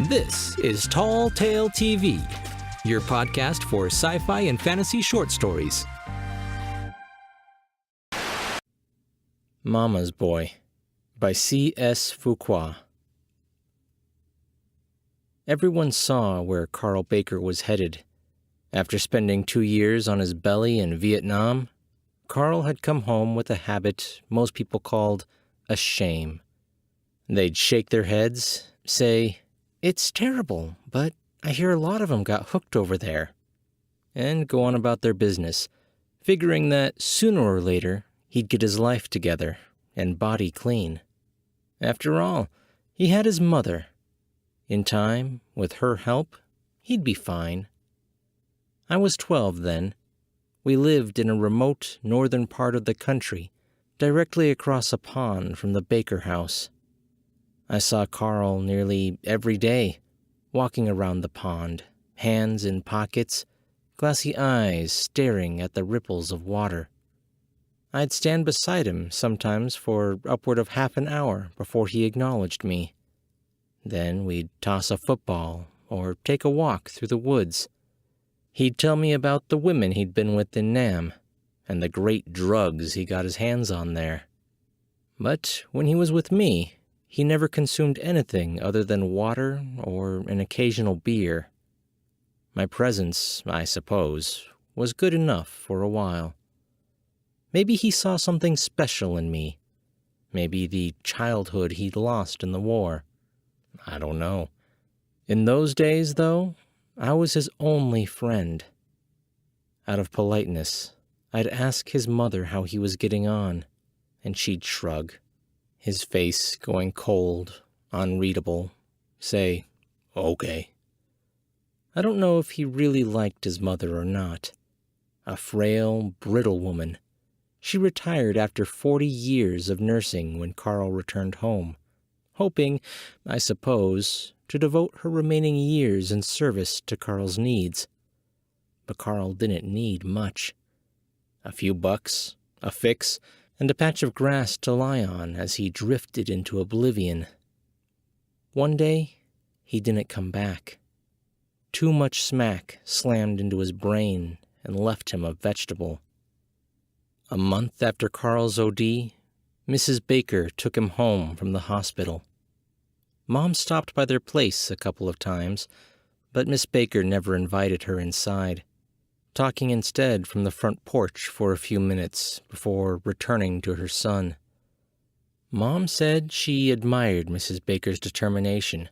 This is Tall Tale TV, your podcast for sci-fi and fantasy short stories. Mama's Boy by C.S. Fuqua. Everyone saw where Carl Baker was headed. After spending 2 years on his belly in Vietnam, Carl had come home with a habit most people called a shame. They'd shake their heads, say, "It's terrible, but I hear a lot of them got hooked over there," and go on about their business, figuring that sooner or later he'd get his life together and body clean. After all, he had his mother. In time, with her help, he'd be fine. I was 12 then. We lived in a remote northern part of the country, directly across a pond from the Baker house. I saw Carl nearly every day, walking around the pond, hands in pockets, glassy eyes staring at the ripples of water. I'd stand beside him sometimes for upward of half an hour before he acknowledged me. Then we'd toss a football or take a walk through the woods. He'd tell me about the women he'd been with in Nam and the great drugs he got his hands on there. But when he was with me, he never consumed anything other than water or an occasional beer. My presence, I suppose, was good enough for a while. Maybe he saw something special in me. Maybe the childhood he'd lost in the war. I don't know. In those days, though, I was his only friend. Out of politeness, I'd ask his mother how he was getting on, and she'd shrug, his face going cold, unreadable, say, "Okay." I don't know if he really liked his mother or not. A frail, brittle woman. She retired after 40 years of nursing when Carl returned home, hoping, I suppose, to devote her remaining years in service to Carl's needs. But Carl didn't need much. A few bucks, a fix, and a patch of grass to lie on as he drifted into oblivion. One day, he didn't come back. Too much smack slammed into his brain and left him a vegetable. A month after Carl's OD, Mrs. Baker took him home from the hospital. Mom stopped by their place a couple of times, but Miss Baker never invited her inside, talking instead from the front porch for a few minutes before returning to her son. Mom said she admired Mrs. Baker's determination,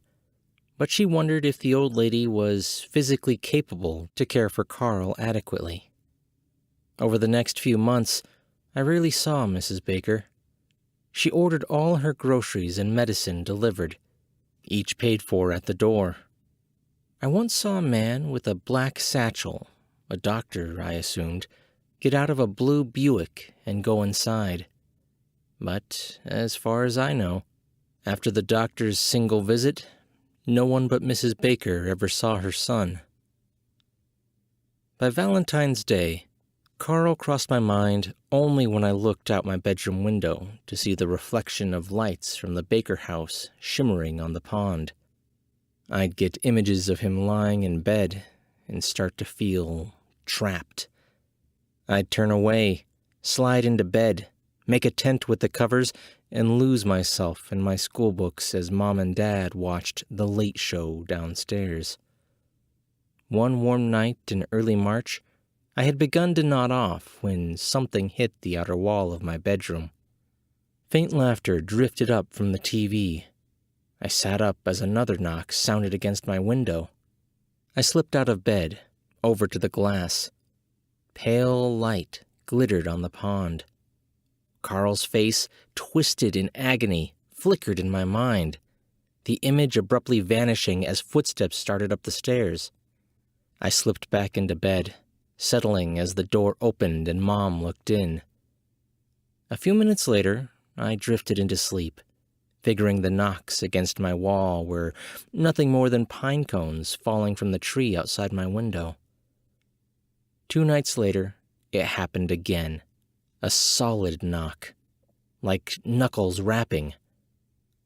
but she wondered if the old lady was physically capable to care for Carl adequately. Over the next few months, I rarely saw Mrs. Baker. She ordered all her groceries and medicine delivered, each paid for at the door. I once saw a man with a black satchel, a doctor, I assumed, get out of a blue Buick and go inside. But, as far as I know, after the doctor's single visit, no one but Mrs. Baker ever saw her son. By Valentine's Day, Carl crossed my mind only when I looked out my bedroom window to see the reflection of lights from the Baker house shimmering on the pond. I'd get images of him lying in bed and start to feel trapped. I'd turn away, slide into bed, make a tent with the covers, and lose myself in my school books as Mom and Dad watched The Late Show downstairs. One warm night in early March, I had begun to nod off when something hit the outer wall of my bedroom. Faint laughter drifted up from the TV. I sat up as another knock sounded against my window. I slipped out of bed, over to the glass. Pale light glittered on the pond. Carl's face, twisted in agony, flickered in my mind, the image abruptly vanishing as footsteps started up the stairs. I slipped back into bed, settling as the door opened and Mom looked in. A few minutes later, I drifted into sleep, figuring the knocks against my wall were nothing more than pine cones falling from the tree outside my window. 2 nights later, it happened again. A solid knock, like knuckles rapping.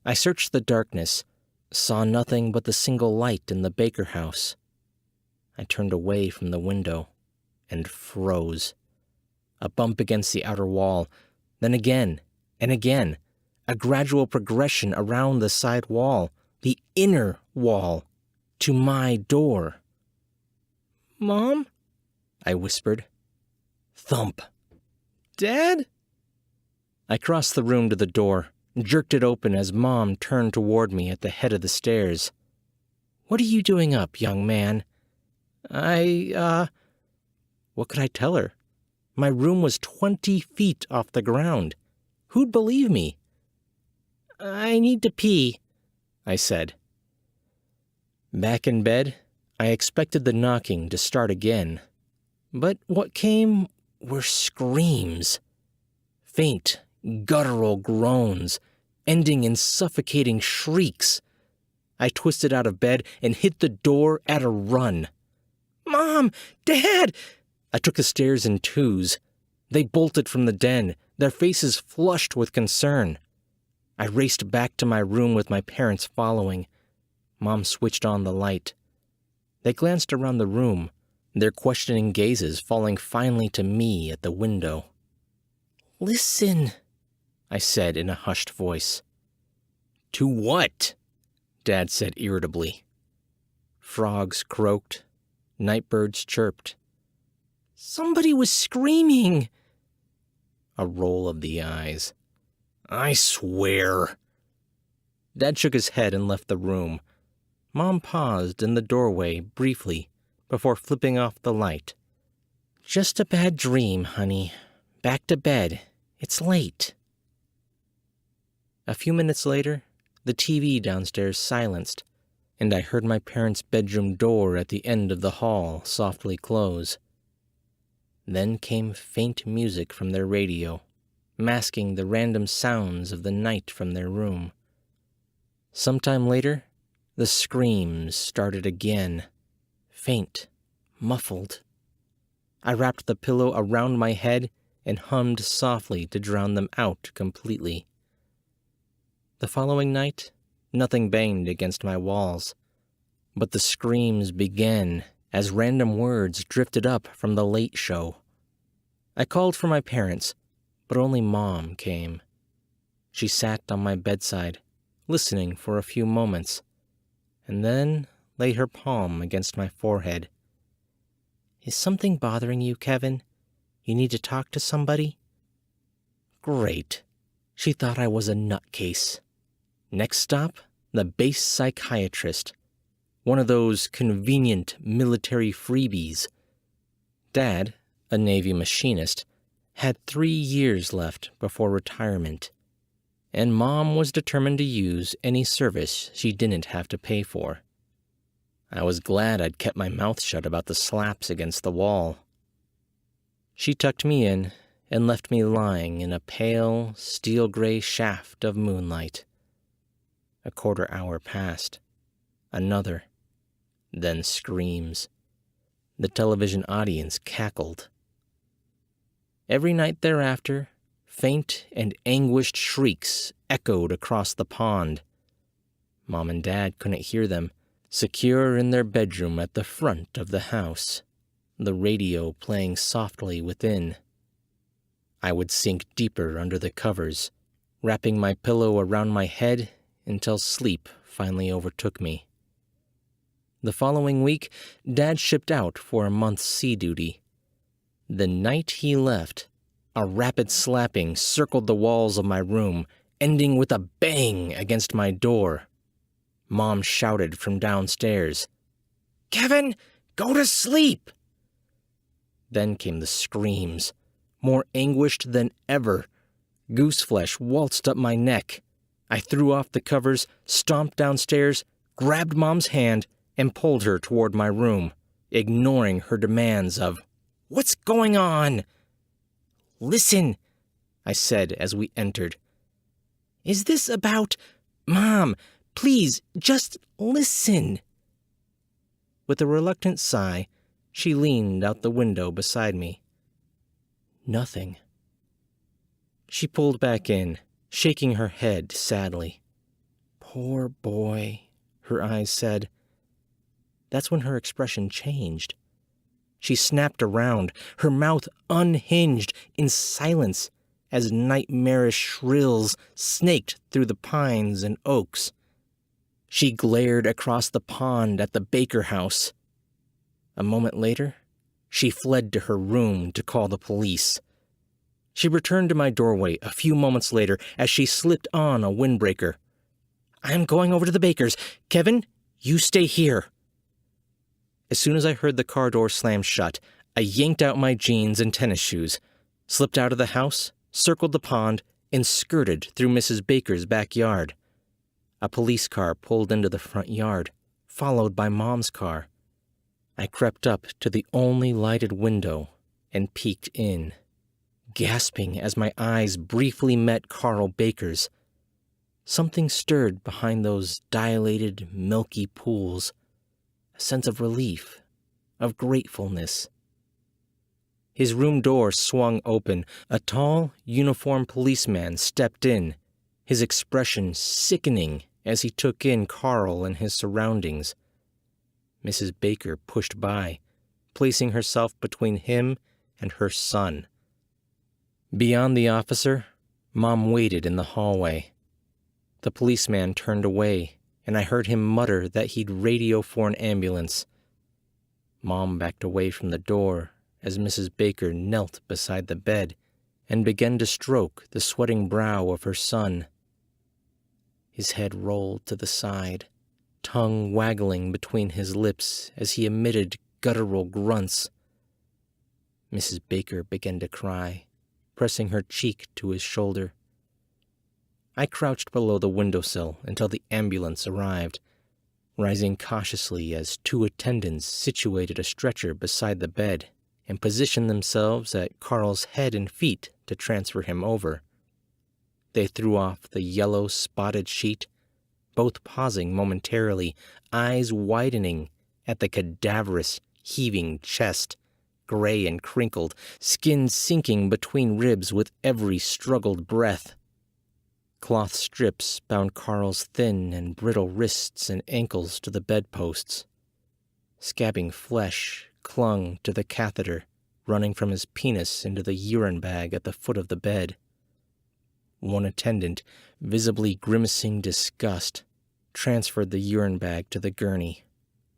I searched the darkness, saw nothing but the single light in the Baker house. I turned away from the window and froze. A bump against the outer wall, then again and again, a gradual progression around the side wall, the inner wall, to my door. "Mom?" I whispered. Thump. "Dad?" I crossed the room to the door, jerked it open as Mom turned toward me at the head of the stairs. "What are you doing up, young man?" What could I tell her? My room was 20 feet off the ground. Who'd believe me? "I need to pee," I said. Back in bed, I expected the knocking to start again. But what came were screams. Faint, guttural groans, ending in suffocating shrieks. I twisted out of bed and hit the door at a run. "Mom! Dad!" I took the stairs in twos. They bolted from the den, their faces flushed with concern. I raced back to my room with my parents following. Mom switched on the light. They glanced around the room, their questioning gazes falling finally to me at the window. "Listen," I said in a hushed voice. "To what?" Dad said irritably. Frogs croaked. Nightbirds chirped. "Somebody was screaming." A roll of the eyes. "I swear." Dad shook his head and left the room. Mom paused in the doorway briefly before flipping off the light. "Just a bad dream, honey. Back to bed. It's late." A few minutes later, the TV downstairs silenced, and I heard my parents' bedroom door at the end of the hall softly close. Then came faint music from their radio, masking the random sounds of the night from their room. Sometime later, the screams started again, faint, muffled. I wrapped the pillow around my head and hummed softly to drown them out completely. The following night, nothing banged against my walls, but the screams began as random words drifted up from the late show. I called for my parents, but only Mom came. She sat on my bedside, listening for a few moments, and then laid her palm against my forehead. "Is something bothering you, Kevin? You need to talk to somebody?" Great. She thought I was a nutcase. Next stop, the base psychiatrist. One of those convenient military freebies. Dad, a Navy machinist, had 3 years left before retirement, and Mom was determined to use any service she didn't have to pay for. I was glad I'd kept my mouth shut about the slaps against the wall. She tucked me in and left me lying in a pale, steel-gray shaft of moonlight. A quarter hour passed. Another. Then screams. The television audience cackled. Every night thereafter, faint and anguished shrieks echoed across the pond. Mom and Dad couldn't hear them, secure in their bedroom at the front of the house, the radio playing softly within. I would sink deeper under the covers, wrapping my pillow around my head until sleep finally overtook me. The following week, Dad shipped out for a month's sea duty. The night he left, a rapid slapping circled the walls of my room, ending with a bang against my door. Mom shouted from downstairs, "Kevin, go to sleep!" Then came the screams, more anguished than ever. Gooseflesh waltzed up my neck. I threw off the covers, stomped downstairs, grabbed Mom's hand, and pulled her toward my room, ignoring her demands of, "What's going on?" "Listen," I said as we entered. "Is this about... Mom, please, just listen." With a reluctant sigh, she leaned out the window beside me. Nothing. She pulled back in, shaking her head sadly. "Poor boy," her eyes said. That's when her expression changed. She snapped around, her mouth unhinged in silence as nightmarish shrills snaked through the pines and oaks. She glared across the pond at the Baker house. A moment later, she fled to her room to call the police. She returned to my doorway a few moments later as she slipped on a windbreaker. I'm going over to the Bakers. Kevin, you stay here. As soon as I heard the car door slam shut, I yanked out my jeans and tennis shoes, slipped out of the house, circled the pond, and skirted through Mrs. Baker's backyard. A police car pulled into the front yard, followed by Mom's car. I crept up to the only lighted window and peeked in, gasping as my eyes briefly met Carl Baker's. Something stirred behind those dilated, milky pools, a sense of relief, of gratefulness. His room door swung open. A tall, uniformed policeman stepped in, his expression sickening as he took in Carl and his surroundings. Mrs. Baker pushed by, placing herself between him and her son. Beyond the officer, Mom waited in the hallway. The policeman turned away, and I heard him mutter that he'd radio for an ambulance. Mom backed away from the door as Mrs. Baker knelt beside the bed and began to stroke the sweating brow of her son. His head rolled to the side, tongue waggling between his lips as he emitted guttural grunts. Mrs. Baker began to cry, pressing her cheek to his shoulder. I crouched below the windowsill until the ambulance arrived, rising cautiously as two attendants situated a stretcher beside the bed and positioned themselves at Carl's head and feet to transfer him over. They threw off the yellow spotted sheet, both pausing momentarily, eyes widening at the cadaverous, heaving chest, gray and crinkled, skin sinking between ribs with every struggled breath. Cloth strips bound Carl's thin and brittle wrists and ankles to the bedposts. Scabbing flesh clung to the catheter running from his penis into the urine bag at the foot of the bed. One attendant, visibly grimacing disgust, transferred the urine bag to the gurney,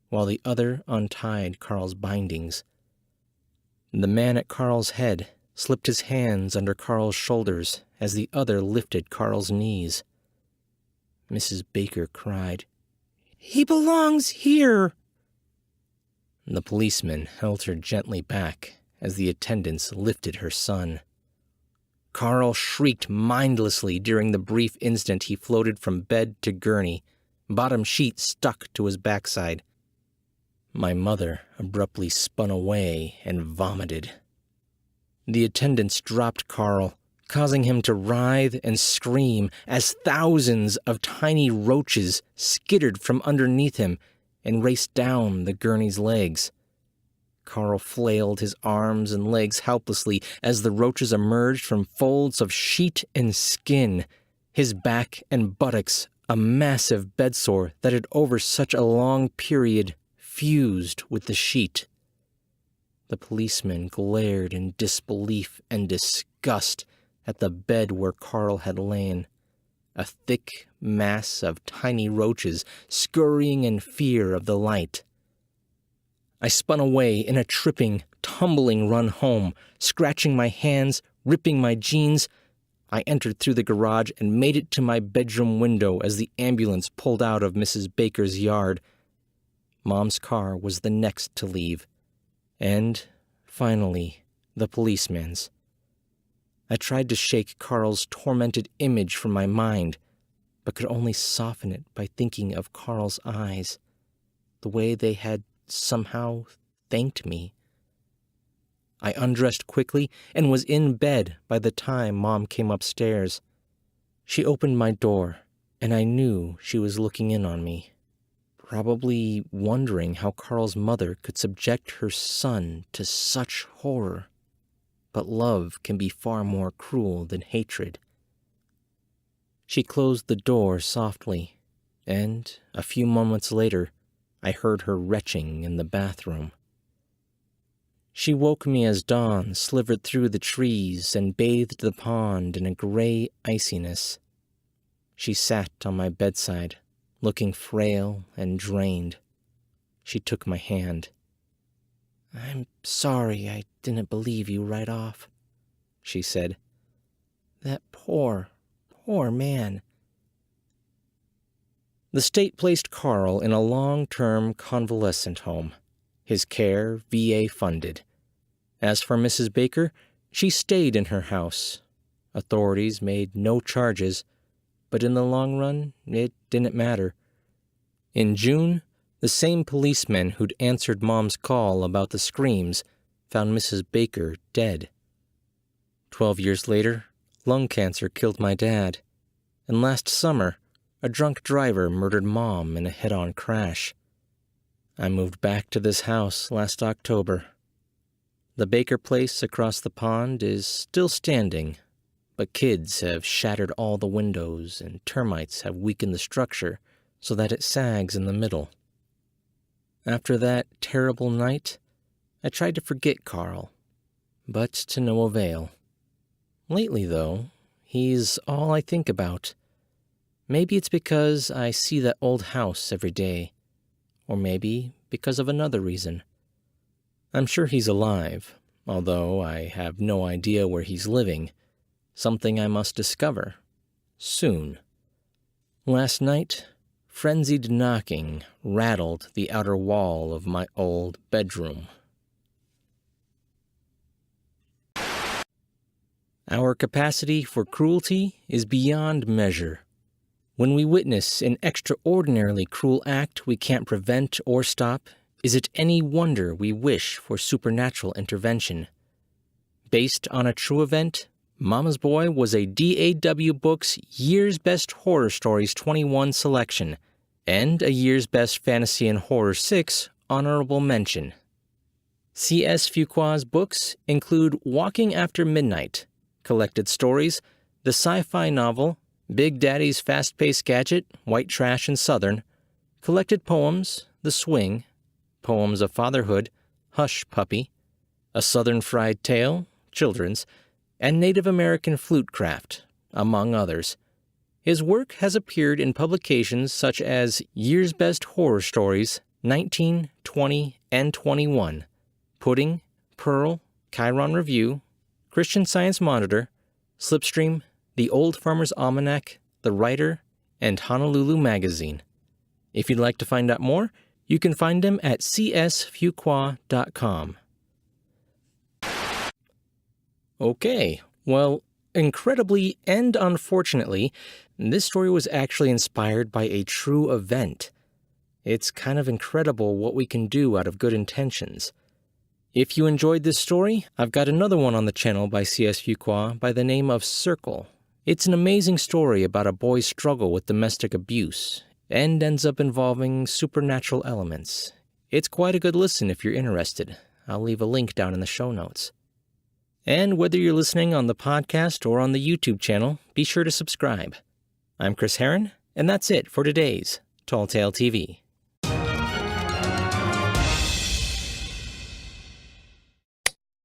while the other untied Carl's bindings. The man at Carl's head slipped his hands under Carl's shoulders as the other lifted Carl's knees. Mrs. Baker cried, "He belongs here!" The policeman held her gently back as the attendants lifted her son. Carl shrieked mindlessly during the brief instant he floated from bed to gurney, bottom sheet stuck to his backside. My mother abruptly spun away and vomited. The attendants dropped Carl, causing him to writhe and scream as thousands of tiny roaches skittered from underneath him and raced down the gurney's legs. Carl flailed his arms and legs helplessly as the roaches emerged from folds of sheet and skin, his back and buttocks a massive bedsore that had over such a long period fused with the sheet. The policeman glared in disbelief and disgust at the bed where Carl had lain, a thick mass of tiny roaches scurrying in fear of the light. I spun away in a tripping, tumbling run home, scratching my hands, ripping my jeans. I entered through the garage and made it to my bedroom window as the ambulance pulled out of Mrs. Baker's yard. Mom's car was the next to leave. And, finally, the policeman's. I tried to shake Carl's tormented image from my mind, but could only soften it by thinking of Carl's eyes, the way they had somehow thanked me. I undressed quickly and was in bed by the time Mom came upstairs. She opened my door, and I knew she was looking in on me, probably wondering how Carl's mother could subject her son to such horror. But love can be far more cruel than hatred. She closed the door softly and a few moments later, I heard her retching in the bathroom. She woke me as dawn slivered through the trees and bathed the pond in a gray iciness. She sat on my bedside, looking frail and drained. She took my hand. "I'm sorry I didn't believe you right off," she said. "That poor man." The state placed Carl in a long-term convalescent home, his care VA funded. As for Mrs. Baker, she stayed in her house. Authorities made no charges, but in the long run, it didn't matter. In June, the same policemen who'd answered Mom's call about the screams found Mrs. Baker dead. 12 years later, lung cancer killed my dad, and last summer, a drunk driver murdered Mom in a head-on crash. I moved back to this house last October. The Baker place across the pond is still standing, but kids have shattered all the windows and termites have weakened the structure so that it sags in the middle. After that terrible night, I tried to forget Carl, but to no avail. Lately, though, he's all I think about. Maybe it's because I see that old house every day, or maybe because of another reason. I'm sure he's alive, although I have no idea where he's living, something I must discover soon. Last night, frenzied knocking rattled the outer wall of my old bedroom. Our capacity for cruelty is beyond measure. When we witness an extraordinarily cruel act we can't prevent or stop, is it any wonder we wish for supernatural intervention? Based on a true event, Mama's Boy was a Audiobooks Year's Best Horror Stories 21 selection, and a Year's Best Fantasy and Horror 6 honorable mention. C.S. Fuqua's books include Walking After Midnight, collected stories, the sci-fi novel Big Daddy's Fast-Paced Gadget, White Trash and Southern, collected poems, The Swing, Poems of Fatherhood, Hush Puppy, A Southern Fried Tale, Children's, and Native American Flutecraft, among others. His work has appeared in publications such as Year's Best Horror Stories 19, 20, and 21, Pudding, Pearl, Chiron Review, Christian Science Monitor, Slipstream, The Old Farmer's Almanac, The Writer, and Honolulu Magazine. If you'd like to find out more, you can find them at csfuqua.com. Okay, well, incredibly and unfortunately, this story was actually inspired by a true event. It's kind of incredible what we can do out of good intentions. If you enjoyed this story, I've got another one on the channel by C.S. Fuqua by the name of Circle. It's an amazing story about a boy's struggle with domestic abuse and ends up involving supernatural elements. It's quite a good listen if you're interested. I'll leave a link down in the show notes. And whether you're listening on the podcast or on the YouTube channel, be sure to subscribe. I'm Chris Herron, and that's it for today's Tall Tale TV.